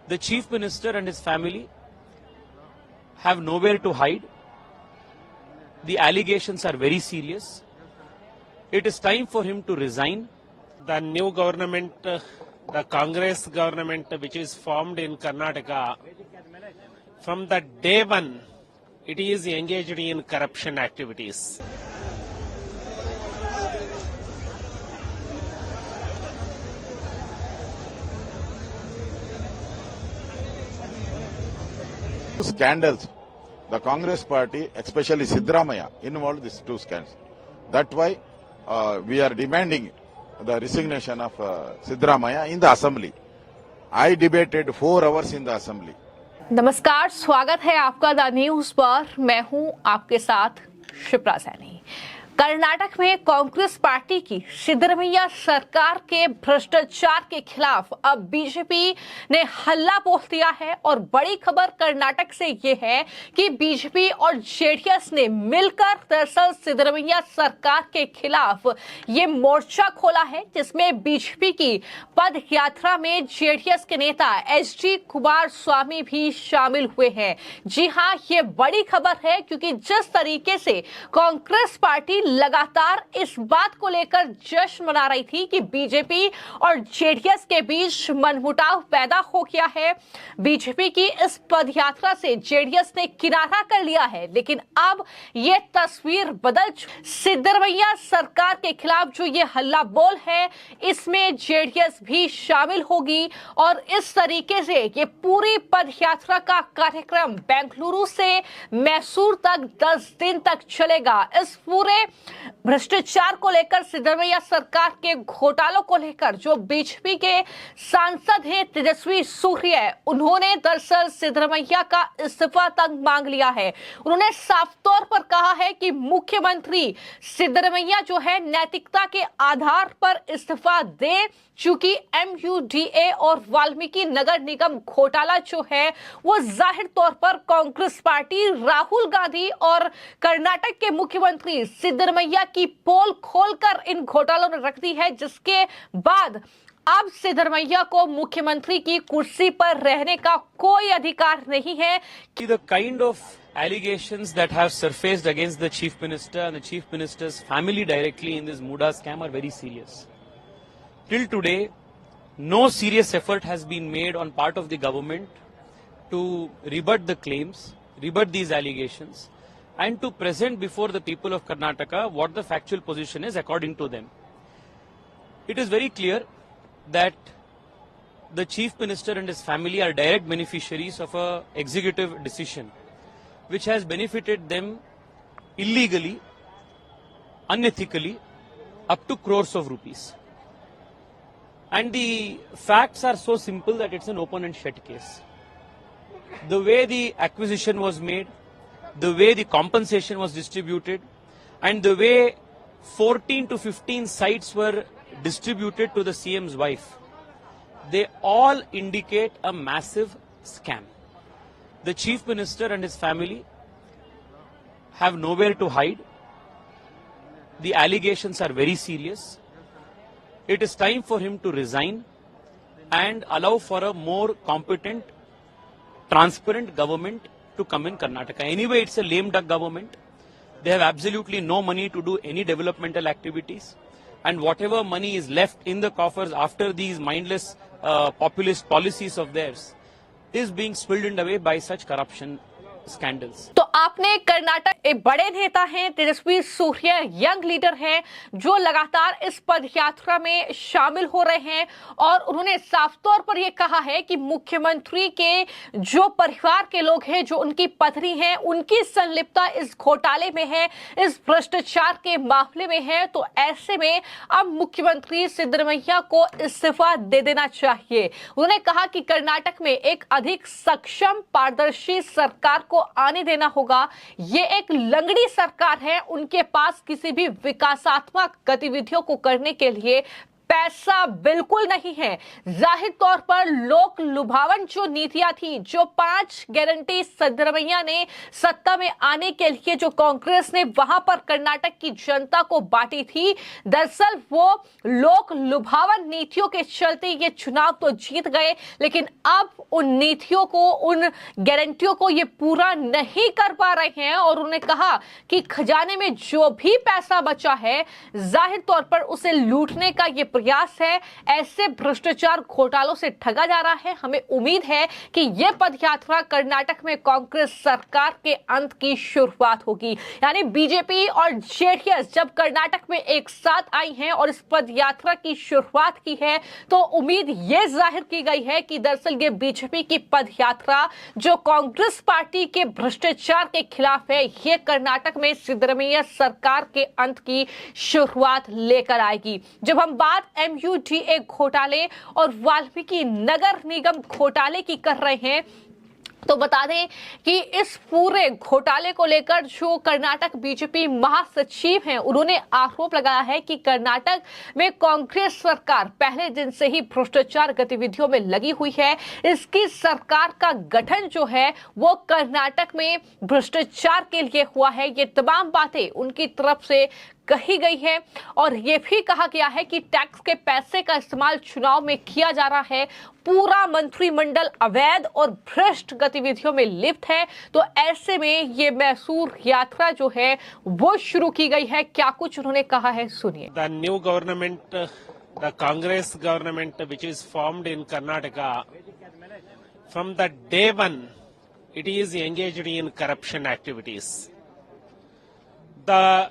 The Chief Minister and his family have nowhere to hide. The allegations are very serious. It is time for him to resign. The new government, the Congress government which is formed in Karnataka, from the day one, it is engaged in corruption activities. Scandals. The Congress party, especially Siddaramaiah, involved these two scandals. That's why we are demanding the resignation of Siddaramaiah in the assembly. I debated 4 hours in the assembly. नमस्कार, स्वागत है आपका the news पर। मैं हूं आपके साथ शिप्रा सैनी। कर्नाटक में कांग्रेस पार्टी की सिद्धरमैया सरकार के भ्रष्टाचार के खिलाफ अब बीजेपी ने हल्ला बोल दिया है और बड़ी खबर कर्नाटक से ये है कि बीजेपी और जेडीएस ने मिलकर दरअसल सिद्धरमैया सरकार के खिलाफ ये मोर्चा खोला है, जिसमें बीजेपी की पद यात्रा में जेडीएस के नेता एचडी कुमारस्वामी भी शामिल हुए हैं। जी हां, ये बड़ी खबर है क्योंकि जिस तरीके से कांग्रेस पार्टी लगातार इस बात को लेकर जश्न मना रही थी कि बीजेपी और जेडीएस के बीच मनमुटाव पैदा हो गया है। बीजेपी की इस पदयात्रा से जेडीएस ने किनारा कर लिया है, लेकिन अब ये तस्वीर बदल सिद्धरमैया सरकार के खिलाफ जो ये हल्ला बोल है, इसमें जेडीएस भी शामिल होगी और इस तरीके से ये पूरी पदयात्रा का कार्यक्रम बेंगलुरु से मैसूर तक 10 दिन तक चलेगा। इस पूरे भ्रष्टाचार को लेकर, सिद्धरमैया सरकार के घोटालों को लेकर जो बीजेपी के सांसद हैं तेजस्वी सूर्य, उन्होंने दरअसल सिद्धरमैया का इस्तीफा तक मांग लिया है। उन्होंने साफ तौर पर कहा है कि मुख्यमंत्री सिद्धरमैया जो है नैतिकता के आधार पर इस्तीफा दे, चूंकि एमयूडीए और वाल्मीकि नगर निगम घोटाला जो है वो जाहिर तौर पर कांग्रेस पार्टी, राहुल गांधी और कर्नाटक के मुख्यमंत्री सिद्धरमैया की पोल खोलकर इन घोटालों ने रख दी है, जिसके बाद अब सिद्धरमैया को मुख्यमंत्री की कुर्सी पर रहने का कोई अधिकार नहीं है। The kind of allegations that have surfaced against the Chief Minister and the Chief Minister's family directly in this Muda scam are very serious. Till today, no serious effort has been made on part of the government to rebut the claims, rebut these allegations, and to present before the people of Karnataka what the factual position is according to them. It is very clear that the Chief Minister and his family are direct beneficiaries of an executive decision which has benefited them illegally, unethically, up to crores of rupees. And the facts are so simple that it's an open and shut case. The way the acquisition was made, the way the compensation was distributed, and the way 14 to 15 sites were distributed to the CM's wife, they all indicate a massive scam. The Chief Minister and his family have nowhere to hide. The allegations are very serious. It is time for him to resign and allow for a more competent, transparent government to come in Karnataka. Anyway, it's a lame duck government. They have absolutely no money to do any developmental activities. And whatever money is left in the coffers after these mindless populist policies of theirs is being swindled away by such corruption scandals. तो आपने कर्नाटक एक बड़े नेता हैं तेजस्वी सूर्य, young leader हैं जो लगातार इस पदयात्रा में शामिल हो रहे हैं और उन्होंने साफ तौर पर यह कहा है कि मुख्यमंत्री के जो परिवार के लोग हैं, जो उनकी पत्नी हैं, उनकी संलिप्तता इस घोटाले में है, इस भ्रष्टाचार के मामले में है। तो ऐसे में अब मुख्यमंत्री सिद्धरमैया को इस्तीफा दे देना चाहिए। उन्होंने कहा कि कर्नाटक में एक अधिक सक्षम, पारदर्शी सरकार को आने देना होगा। ये एक लंगड़ी सरकार है, उनके पास किसी भी विकासात्मक गतिविधियों को करने के लिए पैसा बिल्कुल नहीं है। जाहिर तौर पर लोक लुभावन जो नीतियां थी, जो 5 गारंटी सिद्धरमैया ने सत्ता में आने के लिए जो कांग्रेस ने वहां पर कर्नाटक की जनता को बांटी थी, दरअसल वो लोक लुभावन नीतियों के चलते ये चुनाव तो जीत गए, लेकिन अब उन नीतियों को, उन गारंटियों को ये पूरा नहीं कर पा रहे हैं। और उन्होंने कहा कि खजाने में जो भी पैसा बचा है, जाहिर तौर पर उसे लूटने का ये प्रयास है। ऐसे भ्रष्टाचार घोटालों से ठगा जा रहा है। हमें उम्मीद है कि यह पदयात्रा कर्नाटक में कांग्रेस सरकार के अंत की शुरुआत होगी। यानी बीजेपी और जेडीएस जब कर्नाटक में एक साथ आई हैं और इस पदयात्रा की शुरुआत की है, तो उम्मीद यह जाहिर की गई है कि दरअसल ये बीजेपी की पदयात्रा जो कांग्रेस पार्टी के भ्रष्टाचार के खिलाफ है, ये कर्नाटक में सिद्धरमैया सरकार के अंत की शुरुआत लेकर आएगी। जब हम बात MUDA घोटाले और वाल्मीकि नगर निगम घोटाले की कर रहे हैं, तो बता दें कि इस पूरे घोटाले को लेकर जो कर्नाटक बीजेपी महासचिव हैं, उन्होंने आरोप लगाया है कि कर्नाटक में कांग्रेस सरकार पहले दिन से ही भ्रष्टाचार गतिविधियों में लगी हुई है। इसकी सरकार का गठन जो है वो कर्नाटक में भ्रष्टाचार के लिए हुआ है। ये तमाम बातें उनकी तरफ से कही गई है और यह भी कहा गया है कि टैक्स के पैसे का इस्तेमाल चुनाव में किया जा रहा है। पूरा मंत्रिमंडल अवैध और भ्रष्ट गतिविधियों में लिप्त है। तो ऐसे में ये मैसूर यात्रा जो है वो शुरू की गई है। क्या कुछ उन्होंने कहा है, सुनिए। The new government, the Congress government which is formed in Karnataka, from the day one, it is engaged in corruption activities. The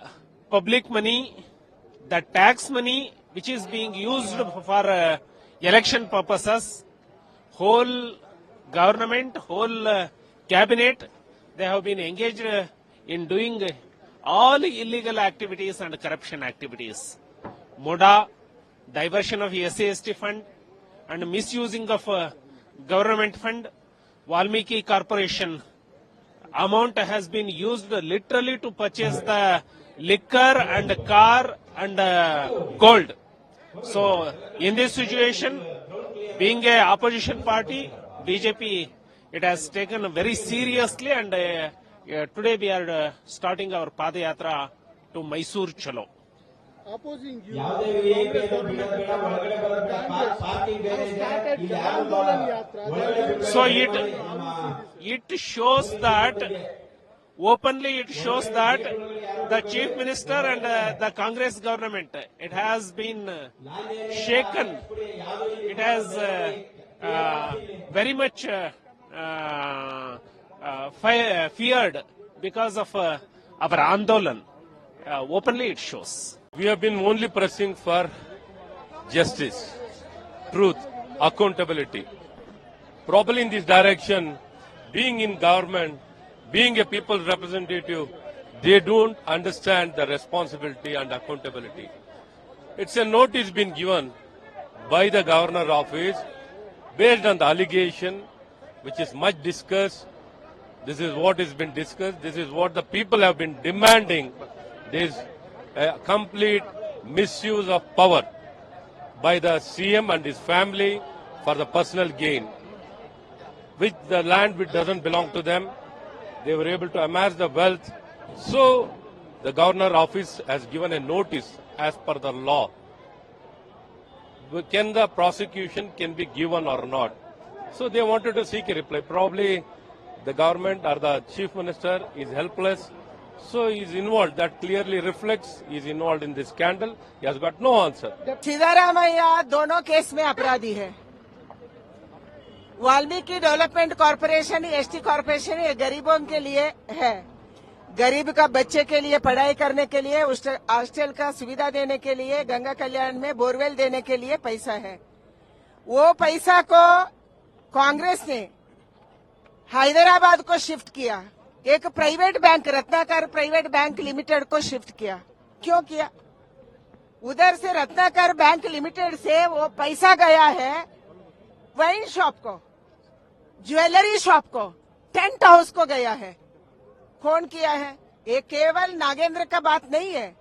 public money, the tax money which is being used for election purposes, whole government, whole cabinet, they have been engaged in doing all illegal activities and corruption activities. MODA, diversion of SC/ST fund and misusing of government fund. Valmiki Corporation amount has been used literally to purchase the liquor and car and gold. So in this situation, being a opposition party, BJP, it has taken very seriously, and today we are starting our Padayatra to Mysore Chalo. Opposing you, Congress government started Andolan Yatra. So it shows that openly, it shows that the chief minister and the Congress government, it has been shaken. It has very much feared because of our Andolan. Openly it shows. We have been only pressing for justice, truth, accountability. Probably in this direction, being in government, being a people's representative, they don't understand the responsibility and accountability. It's a notice been given by the governor office based on the allegation, which is much discussed. This is what has been discussed. This is what the people have been demanding. There is a complete misuse of power by the CM and his family for the personal gain, which the land which doesn't belong to them. They were able to amass the wealth. So the governor office has given a notice as per the law. Can the prosecution can be given or not? So they wanted to seek a reply. Probably the government or the chief minister is helpless. So he is involved. That clearly reflects he is involved in this scandal. He has got no answer. Siddaramaiah दोनों case में अपराधी है। Valmiki development corporation, ST corporation ये गरीबों के लिए है। गरीब का बच्चे के लिए पढ़ाई करने के लिए, हॉस्टल का सुविधा देने के लिए, गंगा कल्याण में बोरवेल देने के लिए पैसा है। वो पैसा को कांग्रेस ने हैदराबाद को शिफ्ट किया। एक private bank, Ratnakar private bank limited को शिफ्ट किया। क्यों किया? उधर से रत्नाकर बैंक लिमिटेड से वो पैसा गया है वाइन शॉप को, ज्वेलरी शॉप को, टेंट हाउस को गया है। कौन किया है? ये केवल नागेंद्र का बात नहीं है।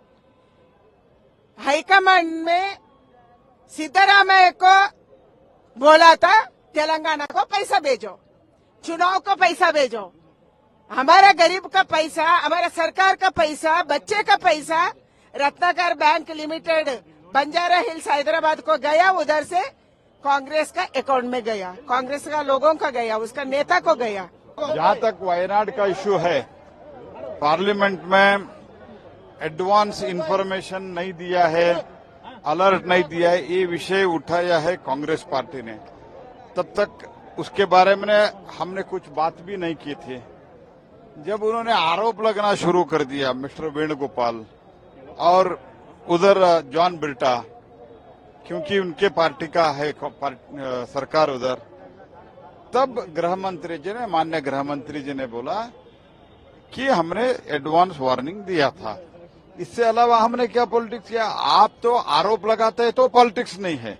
हाईकमांड में सिद्धरामैया को बोला था तेलंगाना को पैसा भेजो, चुनाव को पैसा भेजो। हमारा गरीब का पैसा, हमारा सरकार का पैसा, बच्चे का पैसा Ratnakar bank limited Banjara hills Hyderabad को गया, उधर से कांग्रेस का अकाउंट में गया, कांग्रेस का लोगों का गया, उसका नेता को गया। जहां तक वायनाड का इश्यू है, पार्लियामेंट में एडवांस इंफॉर्मेशन नहीं दिया है, अलर्ट नहीं दिया है, ये विषय उठाया है कांग्रेस पार्टी ने। तब तक उसके बारे में हमने कुछ बात भी नहीं की थी। जब उन्होंने आरोप लगना शुरू कर दिया, मिस्टर वेणुगोपाल और उधर जॉन ब्रिटा, क्योंकि उनके पार्टी का है सरकार उधर, तब गृह मंत्री जी ने, माननीय गृह मंत्री जी ने बोला कि हमने एडवांस वार्निंग दिया था। इससे अलावा हमने क्या पॉलिटिक्स किया? आप तो आरोप लगाते हैं तो पॉलिटिक्स नहीं है,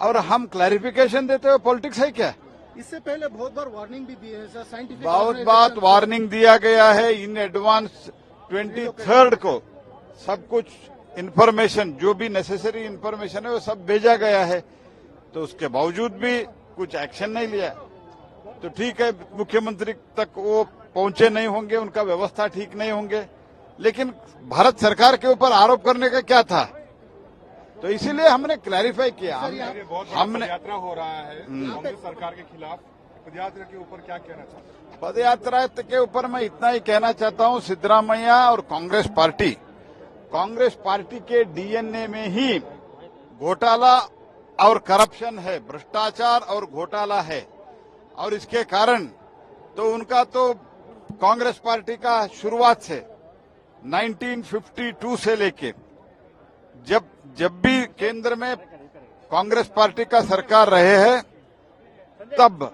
और हम क्लैरिफिकेशन देते हुए पॉलिटिक्स है क्या? इससे पहले बहुत बार वार्निंग भी दी है सर, साइंटिफिक बहुत बात वार्निंग दिया गया है। इन एडवांस 23 को सब कुछ इंफॉर्मेशन, जो भी नेसेसरी इंफॉर्मेशन है वो सब भेजा गया है, तो उसके बावजूद भी कुछ एक्शन नहीं लिया। तो ठीक है, मुख्यमंत्री तक वो पहुंचे नहीं होंगे, उनका व्यवस्था ठीक नहीं होंगे, लेकिन भारत सरकार के ऊपर आरोप करने का क्या था? तो इसीलिए हमने क्लैरिफाई किया। हमने यात्रा हो रहा है कांग्रेस सरकार के खिलाफ, पदयात्रा के ऊपर क्या कहना चाहते हैं? पदयात्रा के ऊपर मैं इतना ही कहना चाहता हूं, सिद्धरामैया और कांग्रेस पार्टी के डीएनए में ही घोटाला और करप्शन है, भ्रष्टाचार और घोटाला है, और इसके कारण तो उनका तो कांग्रेस पार्टी का शुरुआत से 1952 से लेके जब भी केंद्र में कांग्रेस पार्टी का सरकार रहे हैं, तब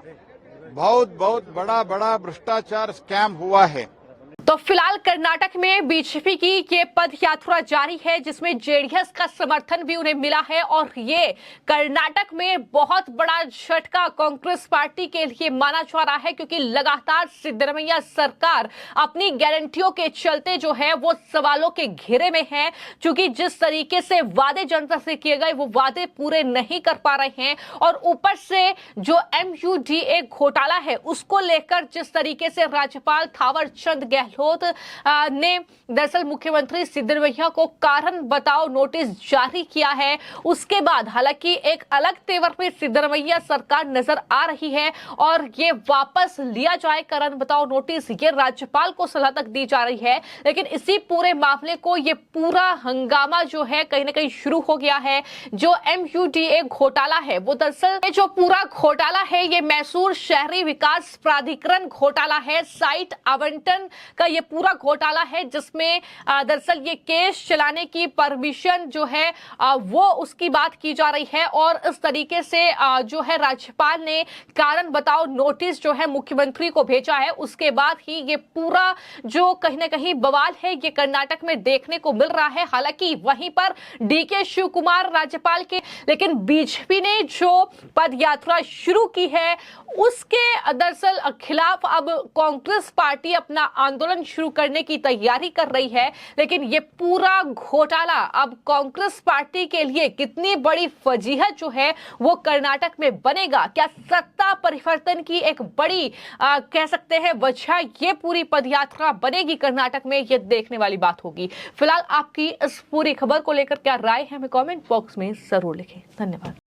बहुत बड़ा भ्रष्टाचार स्कैम हुआ है। तो फिलहाल कर्नाटक में बीजेपी की ये पद यात्रा जारी है, जिसमें जेडीएस का समर्थन भी उन्हें मिला है, और ये कर्नाटक में बहुत बड़ा झटका कांग्रेस पार्टी के लिए माना जा रहा है, क्योंकि लगातार सिद्धरामैया सरकार अपनी गारंटियों के चलते जो है वो सवालों के घेरे में है, क्योंकि जिस तरीके से वादे जनता से किए गए वो वादे पूरे नहीं कर पा रहे हैं, और ऊपर से जो MUDA घोटाला है उसको लेकर जिस तरीके से राज्यपाल थावर चंद गहलोत ने दरअसल मुख्यमंत्री सिद्धरामैया को कारण बताओ नोटिस जारी किया है, उसके बाद हालांकि एक अलग तेवर में सिद्धरामैया सरकार नजर आ रही है, और ये वापस लिया जाए कारण बताओ नोटिस, ये राज्यपाल को सलाह तक दी जा रही है। लेकिन इसी पूरे मामले को, ये पूरा हंगामा जो है कहीं ना कहीं शुरू हो गया है। जो MUDA घोटाला है वो दरअसल जो पूरा घोटाला है ये मैसूर शहरी विकास प्राधिकरण घोटाला है, साइट आवंटन का ये पूरा घोटाला है, जिसमें दरअसल ये केस चलाने की परमिशन जो है वो उसकी बात की जा रही है, और इस तरीके से जो है राज्यपाल ने कारण बताओ नोटिस जो है मुख्यमंत्री को भेजा है। उसके बाद ही ये पूरा जो कहीं ना कहीं बवाल है ये कर्नाटक में देखने को मिल रहा है। हालांकि वहीं पर DK शिव कुमार राज्यपाल के, लेकिन बीजेपी ने जो पद यात्रा शुरू की है उसके दरअसल खिलाफ अब कांग्रेस पार्टी अपना आंदोलन शुरू करने की तैयारी कर रही है। लेकिन ये पूरा घोटाला अब कांग्रेस पार्टी के लिए कितनी बड़ी फजीहत जो है वो कर्नाटक में बनेगा, क्या सत्ता परिवर्तन की एक बड़ी कह सकते हैं वजह ये पूरी पदयात्रा बनेगी कर्नाटक में, ये देखने वाली बात होगी। फिलहाल आपकी इस पूरी खबर को लेकर क्या राय है हमें कमेंट बॉक्स में जरूर लिखें। धन्यवाद।